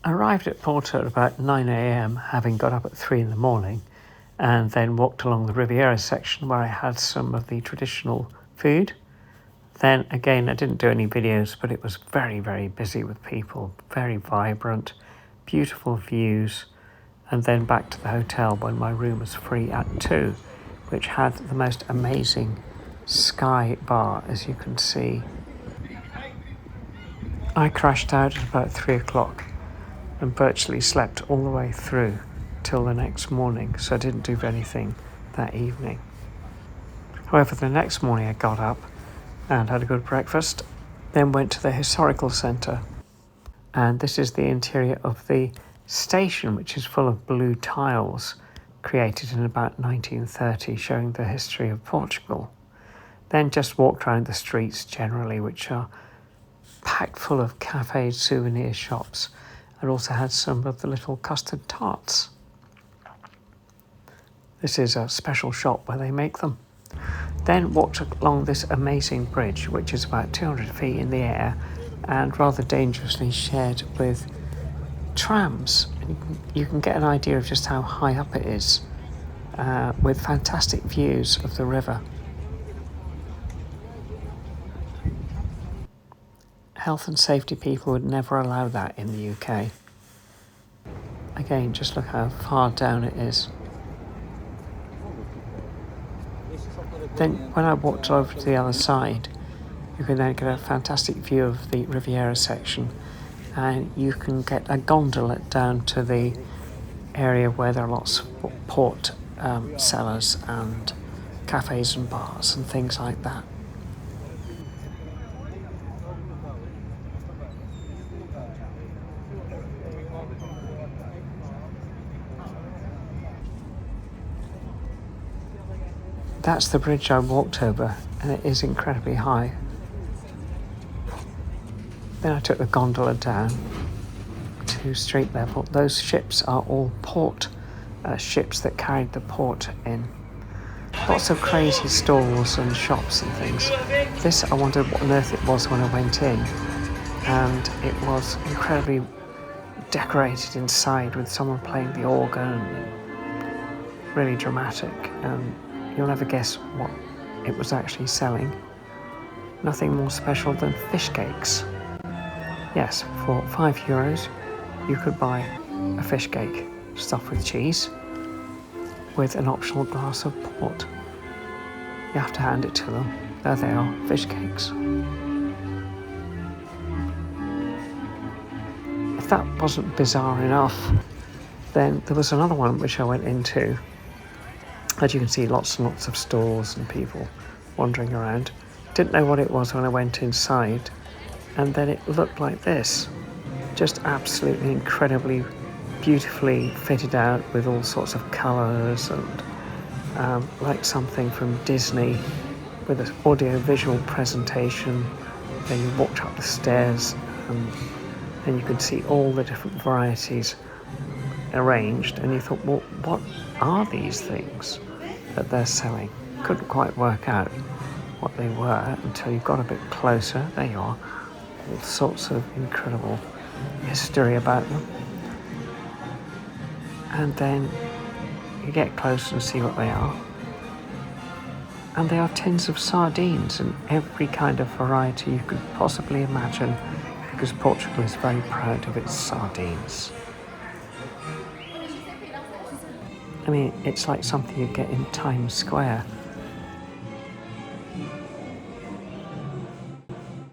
Arrived at Porto at about 9 a.m, having got up at 3 in the morning, and then walked along the Riviera section where I had some of the traditional food. Then again, I didn't do any videos, but it was very, very busy with people, very vibrant, beautiful views. And then back to the hotel when my room was free at 2, which had the most amazing sky bar, as you can see. I crashed out at about 3 o'clock and virtually slept all the way through till the next morning, so I didn't do anything that evening. However, the next morning I got up and had a good breakfast, then went to the historical centre. And this is the interior of the station, which is full of blue tiles created in about 1930, showing the history of Portugal. Then just walked around the streets generally, which are packed full of cafes, souvenir shops, and also had some of the little custard tarts. This is a special shop where they make them. Then walked along this amazing bridge, which is about 200 feet in the air and rather dangerously shared with trams. And you can get an idea of just how high up it is, with fantastic views of the river. Health and safety people would never allow that in the UK. Again, just look how far down it is. Then when I walked over to the other side, you can then get a fantastic view of the Riviera section, and you can get a gondola down to the area where there are lots of port cellars and cafes and bars and things like that. That's the bridge I walked over, and it is incredibly high. Then I took the gondola down to street level. Those ships are all port ships that carried the port in. Lots of crazy stalls and shops and things. This, I wondered what on earth it was when I went in, and it was incredibly decorated inside with someone playing the organ, really dramatic, and you'll never guess what it was actually selling. Nothing more special than fish cakes. Yes, for €5 you could buy a fish cake stuffed with cheese with an optional glass of port. You have to hand it to them. There they are, fish cakes. If that wasn't bizarre enough, then there was another one which I went into. As you can see, lots and lots of stalls and people wandering around. Didn't know what it was when I went inside, and then it looked like this. Just absolutely incredibly beautifully fitted out with all sorts of colours and like something from Disney with an audio-visual presentation. Then you walked up the stairs and you could see all the different varieties arranged, and you thought, well, what are these things that they're selling? Couldn't quite work out what they were until you got a bit closer. There you are, all sorts of incredible history about them. And then you get closer and see what they are. And they are tins of sardines in every kind of variety you could possibly imagine, because Portugal is very proud of its sardines. I mean, it's like something you get in Times Square.